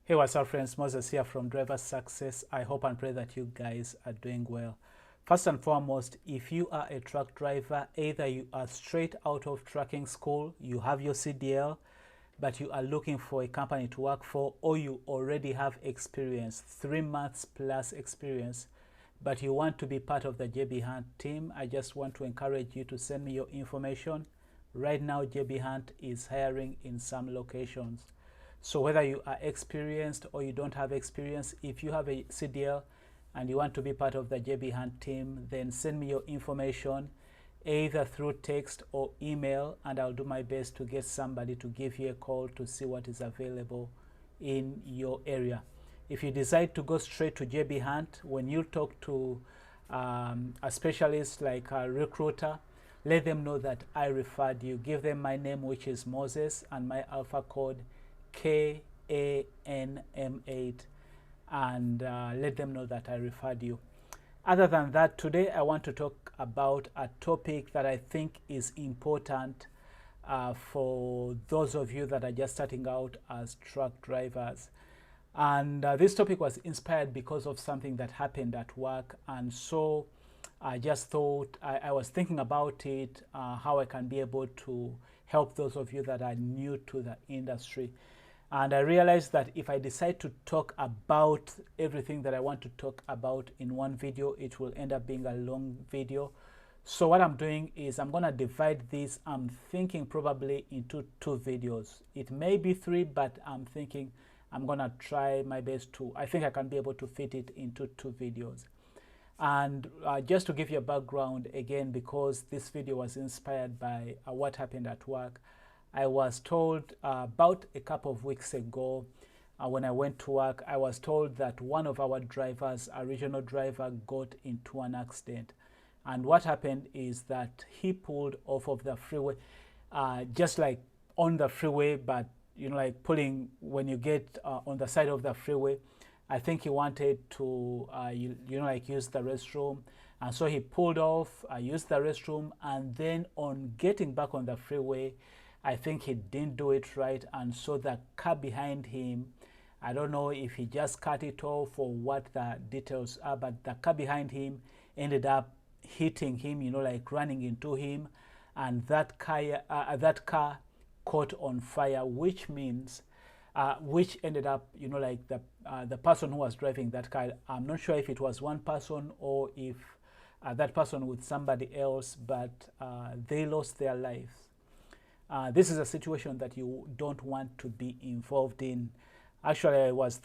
Hey, what's up, friends? Moses here from Driver Success. I hope and pray that you guys are doing well. First and foremost, if you are a truck driver, either you are straight out of trucking school, you have your CDL, but you are looking for a company to work for, or you already have experience, 3 months plus experience, but you want to be part of the JB Hunt team, I just want to encourage you to send me your information. Right now, JB Hunt is hiring in some locations. So whether you are experienced or you don't have experience, if you have a CDL and you want to be part of the JB Hunt team, then send me your information either through text or email, and I'll do my best to get somebody to give you a call to see what is available in your area. If you decide to go straight to JB Hunt, when you talk to a specialist like a recruiter, let them know that I referred you. Give them my name, which is Moses, and my alpha code KANM8, and let them know that I referred you. Other than that, today I want to talk about a topic that I think is important for those of you that are just starting out as truck drivers. And this topic was inspired because of something that happened at work, and so I just thought I was thinking about it, how I can be able to help those of you that are new to the industry. And I realized that if I decide to talk about everything that I want to talk about in one video, it will end up being a long video. So what I'm doing is I'm going to divide this, I'm thinking probably into 2 videos. It may be 3, but I'm thinking I'm going to try my best to, I think I can be able to fit it into 2 videos. And just to give you a background again, because this video was inspired by what happened at work, I was told about a couple of weeks ago when I went to work, I was told that one of our drivers, a regional driver, got into an accident. And what happened is that he pulled off of the freeway, just like on the freeway, but you know, like pulling when you get on the side of the freeway. I think he wanted to, you know, like use the restroom. And so he pulled off, used the restroom, and then on getting back on the freeway, I think he didn't do it right, and so the car behind him, I don't know if he just cut it off or what the details are, but the car behind him ended up hitting him, you know, like running into him, and that car caught on fire, which means, which ended up, you know, like the person who was driving that car, I'm not sure if it was one person or if that person with somebody else, but they lost their lives. This is a situation that you don't want to be involved in. Actually, I was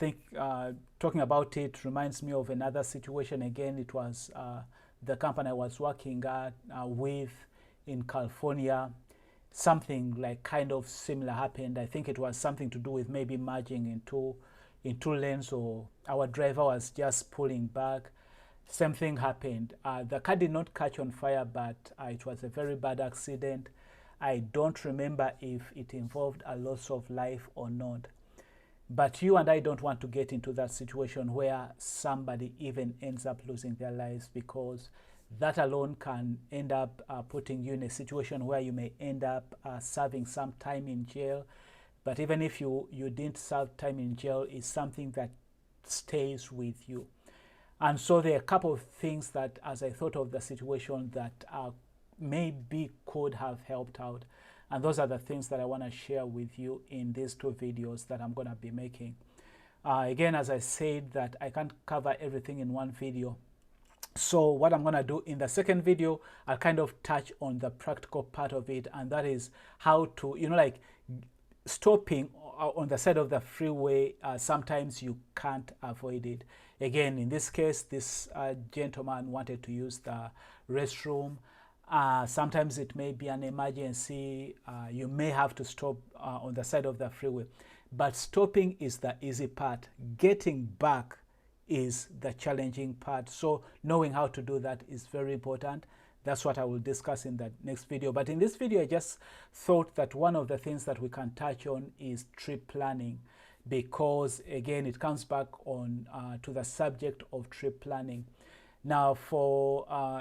talking about it reminds me of another situation. Again, it was the company I was working at with in California. Something like kind of similar happened. I think it was something to do with maybe merging in two lanes, or our driver was just pulling back. Same thing happened. The car did not catch on fire, but it was a very bad accident. I don't remember if it involved a loss of life or not. But you and I don't want to get into that situation where somebody even ends up losing their lives, because that alone can end up putting you in a situation where you may end up serving some time in jail. But even if you didn't serve time in jail, it's something that stays with you. And so there are a couple of things that, as I thought of the situation, that maybe could have helped out, and those are the things that I want to share with you in these 2 videos that I'm going to be making. Again, as I said, that I can't cover everything in one video, so what I'm going to do in the second video, I'll kind of touch on the practical part of it, and that is how to, you know, like stopping on the side of the freeway. Sometimes you can't avoid it. Again, in this case, this gentleman wanted to use the restroom. Sometimes it may be an emergency. You may have to stop on the side of the freeway. But stopping is the easy part. Getting back is the challenging part. So knowing how to do that is very important. That's what I will discuss in the next video. But in this video, I just thought that one of the things that we can touch on is trip planning, because again, it comes back on to the subject of trip planning. Now,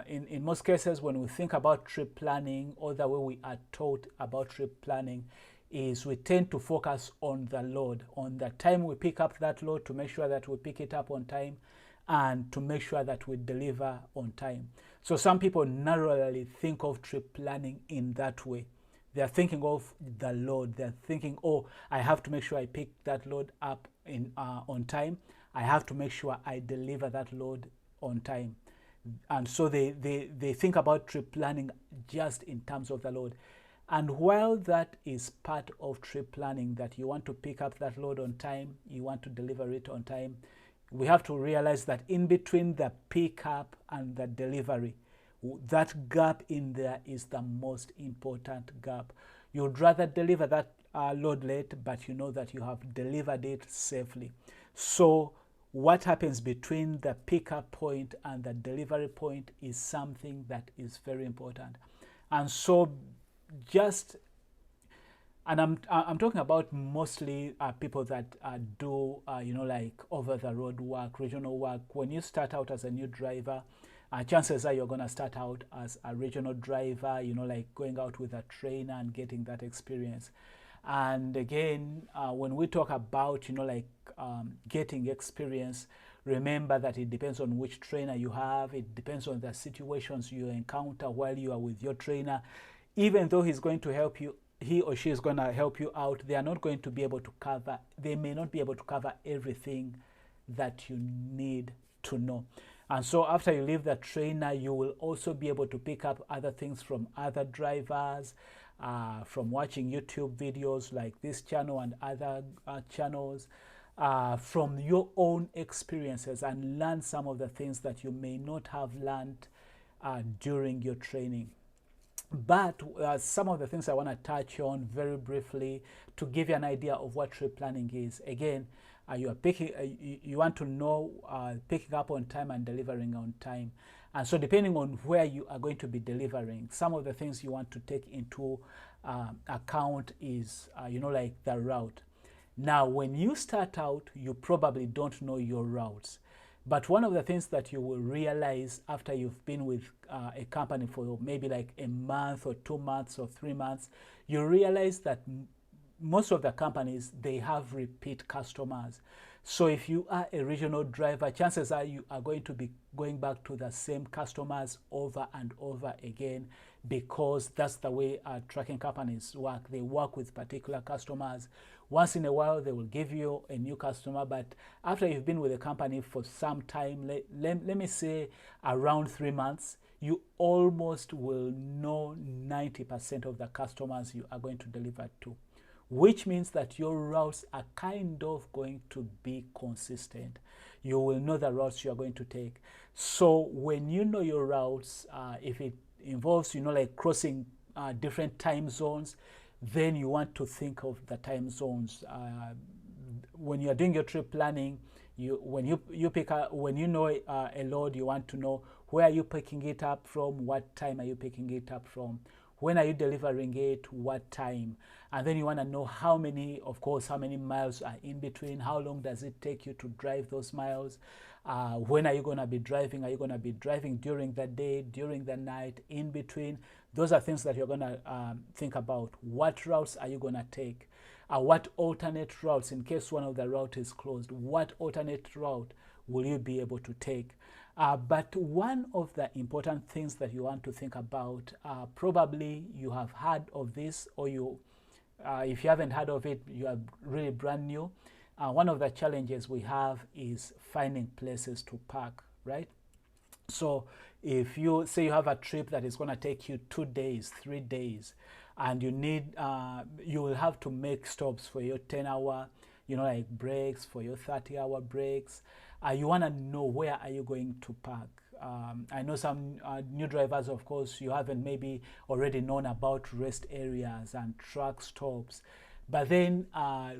in most cases, when we think about trip planning, or the way we are taught about trip planning, is we tend to focus on the load, on the time we pick up that load, to make sure that we pick it up on time and to make sure that we deliver on time. So some people narrowly think of trip planning in that way. They're thinking of the load. They're thinking, oh, I have to make sure I pick that load up on time. I have to make sure I deliver that load on time. And so they think about trip planning just in terms of the load. And while that is part of trip planning, that you want to pick up that load on time, you want to deliver it on time, we have to realize that in between the pickup and the delivery, that gap in there is the most important gap. You'd rather deliver that load late, but you know that you have delivered it safely. So what happens between the pickup point and the delivery point is something that is very important. And so I'm talking about mostly people that do like over the road work, regional work. When you start out as a new driver, chances are you're going to start out as a regional driver, like going out with a trainer and getting that experience. And again, when we talk about getting experience, remember that it depends on which trainer you have. It depends on the situations you encounter while you are with your trainer. Even though he's going to help you, he or she is going to help you out, they are not going to be able to cover, they may not be able to cover everything that you need to know. And so after you leave the trainer, you will also be able to pick up other things from other drivers, from watching YouTube videos like this channel and other channels, from your own experiences, and learn some of the things that you may not have learned during your training. But some of the things I want to touch on very briefly to give you an idea of what trip planning is. Again, you want to know picking up on time and delivering on time. And so depending on where you are going to be delivering, some of the things you want to take into account is, like the route. Now, when you start out, you probably don't know your routes. But one of the things that you will realize after you've been with a company for maybe like a month or 2 months or 3 months, you realize that most of the companies, they have repeat customers. So if you are a regional driver, chances are you are going to be going back to the same customers over and over again, because that's the way trucking companies work. They work with particular customers. Once in a while, they will give you a new customer, but after you've been with the company for some time, let me say around 3 months, you almost will know 90% of the customers you are going to deliver to, which means that your routes are kind of going to be consistent. You will know the routes you are going to take. So when you know your routes, if it involves, like crossing different time zones, then you want to think of the time zones. When you're doing your trip planning, when you know a load, you want to know where are you picking it up from, what time are you picking it up from, when are you delivering it, what time, and then you want to know how many miles are in between, how long does it take you to drive those miles, when are you going to be driving, are you going to be driving during the day, during the night, in between. Those are things that you're going to think about. What routes are you going to take? What alternate routes, in case one of the routes is closed, what alternate route will you be able to take? But one of the important things that you want to think about, probably you have heard of this, or if you haven't heard of it, you are really brand new. One of the challenges we have is finding places to park, right? So if you say you have a trip that is going to take you 2 days, 3 days, and you will have to make stops for your 10-hour, like breaks, for your 30-hour breaks. You want to know where are you going to park. I know some new drivers, of course, you haven't maybe already known about rest areas and truck stops. But then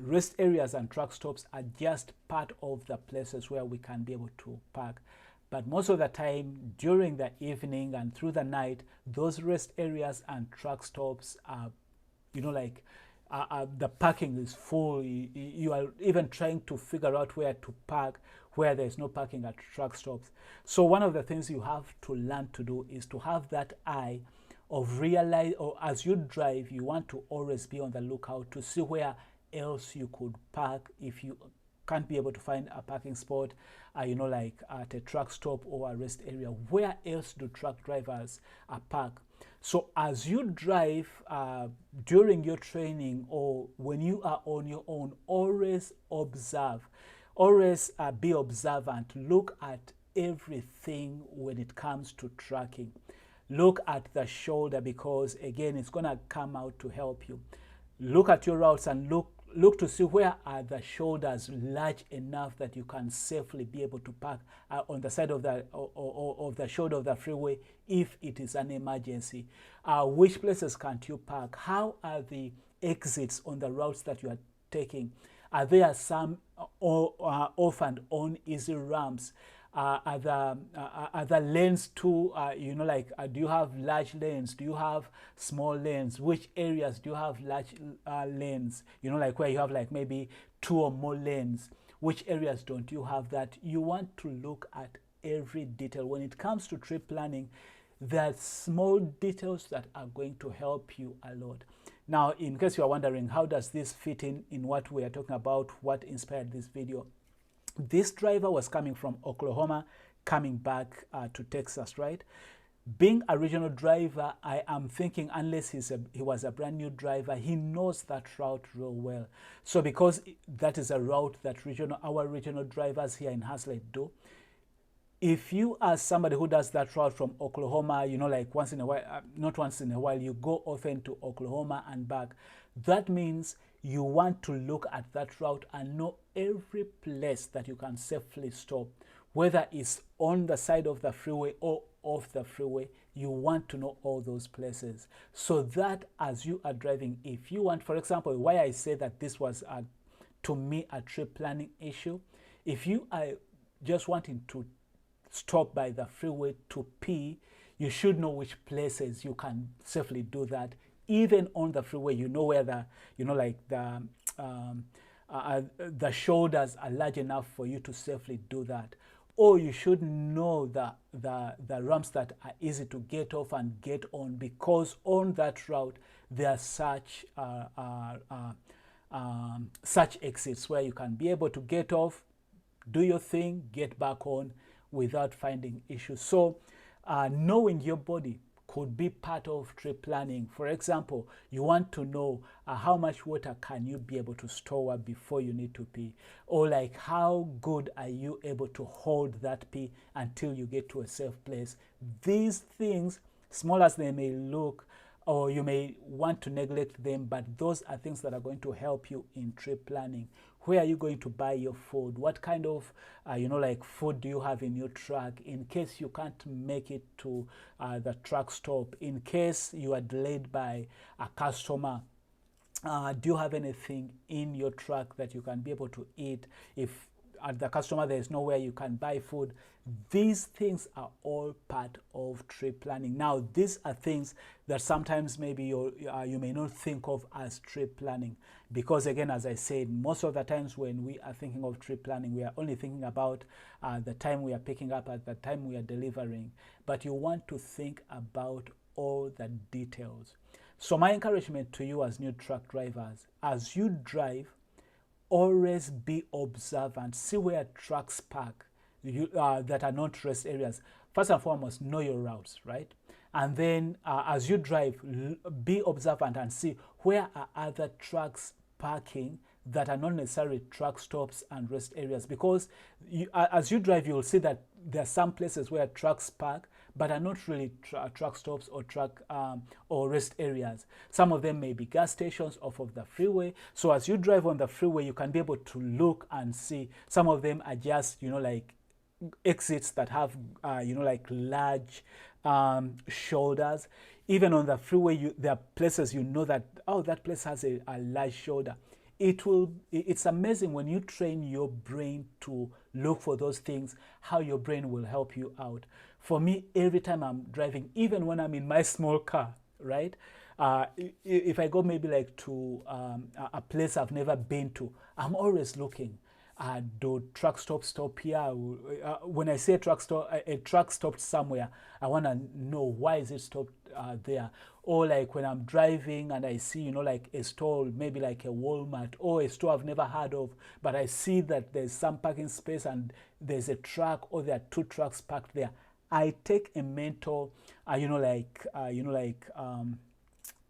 rest areas and truck stops are just part of the places where we can be able to park. But most of the time, during the evening and through the night, those rest areas and truck stops are, the parking is full. You are even trying to figure out where to park, where there's no parking at truck stops. So one of the things you have to learn to do is to have that eye of realize, or as you drive, you want to always be on the lookout to see where else you could park if you can't be able to find a parking spot, like at a truck stop or a rest area. Where else do truck drivers park? So as you drive during your training or when you are on your own, always observe, always be observant. Look at everything when it comes to trucking. Look at the shoulder, because again, it's going to come out to help you. Look at your routes and look to see where are the shoulders large enough that you can safely be able to park on the side of the of the shoulder of the freeway if it is an emergency. Which places can't you park? How are the exits on the routes that you are taking? Are there some off and on easy ramps? Are the lanes too, do you have large lanes? Do you have small lanes? Which areas do you have large lanes? Like where you have like maybe 2 or more lanes. Which areas don't you have that? You want to look at every detail. When it comes to trip planning, there are small details that are going to help you a lot. Now, in case you are wondering, how does this fit in what we are talking about, what inspired this video? This driver was coming from Oklahoma, coming back to Texas, right? Being a regional driver, I am thinking unless he was a brand new driver, he knows that route real well. So because that is a route that our regional drivers here in Haslett do, if you are somebody who does that route from Oklahoma, like once in a while, not once in a while, you go often to Oklahoma and back, that means you want to look at that route and know every place that you can safely stop, whether it's on the side of the freeway or off the freeway. You want to know all those places so that as you are driving, if you want, for example, why I say that this was to me a trip planning issue, if you are just wanting to stop by the freeway to pee, you should know which places you can safely do that. Even on the freeway, you know where the the shoulders are large enough for you to safely do that. Or you should know the ramps that are easy to get off and get on, because on that route there are such exits where you can be able to get off, do your thing, get back on without finding issues. So knowing your body could be part of trip planning. For example, you want to know how much water can you be able to store before you need to pee, or like how good are you able to hold that pee until you get to a safe place. These things, small as they may look, or you may want to neglect them, but those are things that are going to help you in trip planning. Where are you going to buy your food? What kind of, food do you have in your truck in case you can't make it to the truck stop? In case you are delayed by a customer, do you have anything in your truck that you can be able to eat? If at the customer there is nowhere you can buy food, these things are all part of trip planning. Now, these are things that sometimes maybe you may not think of as trip planning, because again, as I said, most of the times when we are thinking of trip planning, we are only thinking about the time we are picking up at the time we are delivering. But you want to think about all the details. So my encouragement to you as new truck drivers, as you drive, always be observant. See where trucks park that are not rest areas. First and foremost, know your routes, right? And then as you drive, be observant and see where are other trucks parking that are not necessarily truck stops and rest areas. Because as you drive, you'll see that there are some places where trucks park but are not really truck stops or or rest areas. Some of them may be gas stations off of the freeway. So as you drive on the freeway, you can be able to look and see. Some of them are just, like exits that have, like large shoulders. Even on the freeway, there are places that, oh, that place has a large shoulder. It's amazing when you train your brain to look for those things, how your brain will help you out. For me, every time I'm driving, even when I'm in my small car, right? If I go maybe like to a place I've never been to, I'm always looking. do truck stop here? When I say truck stop, a truck stopped somewhere, I want to know why is it stopped there. Or like when I'm driving and I see, you know, like a store, maybe like a Walmart or a store I've never heard of, but I see that there's some parking space and there's a truck or there are two trucks parked there. I take a mental,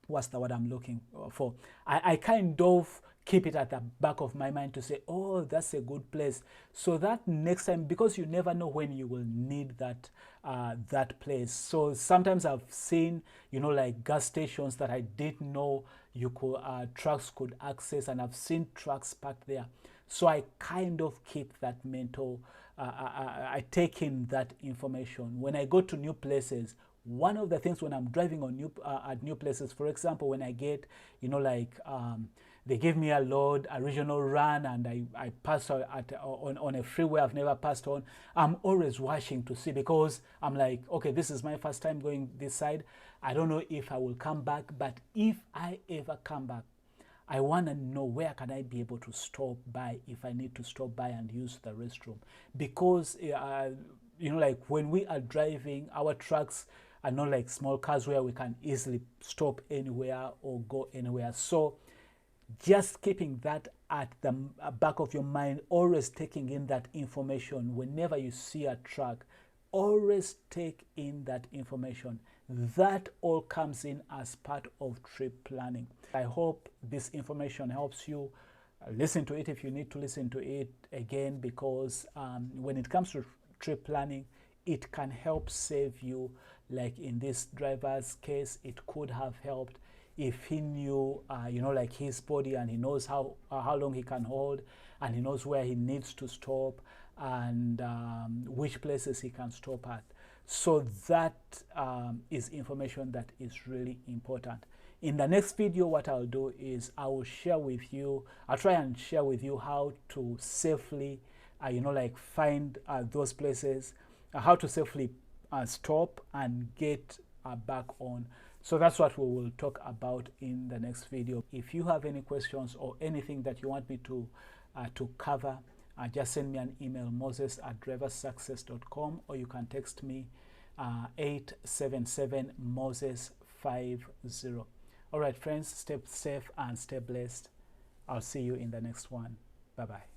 what's the word I'm looking for? I kind of keep it at the back of my mind to say, oh, that's a good place. So that next time, because you never know when you will need that that place. So sometimes I've seen, you know, like gas stations that I didn't know you could trucks could access, and I've seen trucks parked there. So I kind of keep that mental. I take in that information when I go to new places. One of the things when I'm driving on at new places, for example, when I get, you know, like they give me a load, a regional run, and I pass on a freeway I've never passed on, I'm always watching to see, because I'm like, okay, this is my first time going this side. I don't know if I will come back, but if I ever come back, I want to know where can I be able to stop by if I need to stop by and use the restroom. Because, you know, like when we are driving, our trucks are not like small cars where we can easily stop anywhere or go anywhere. So just keeping that at the back of your mind, always taking in that information whenever you see a truck, always take in that information. That all comes in as part of trip planning. I hope this information helps you. Listen to it if you need to listen to it again, because when it comes to trip planning, it can help save you. Like in this driver's case, it could have helped if he knew, you know, like his body, and he knows how long he can hold, and he knows where he needs to stop, and which places he can stop at. So that is information that is really important. In the next video, what I'll do is I'll try and share with you how to safely, you know, like find those places, how to safely stop and get back on. So that's what we will talk about in the next video. If you have any questions or anything that you want me to cover, just send me an email, moses@driversuccess.com, or you can text me 877-MOSES50. All right, friends, stay safe and stay blessed. I'll see you in the next one. Bye-bye.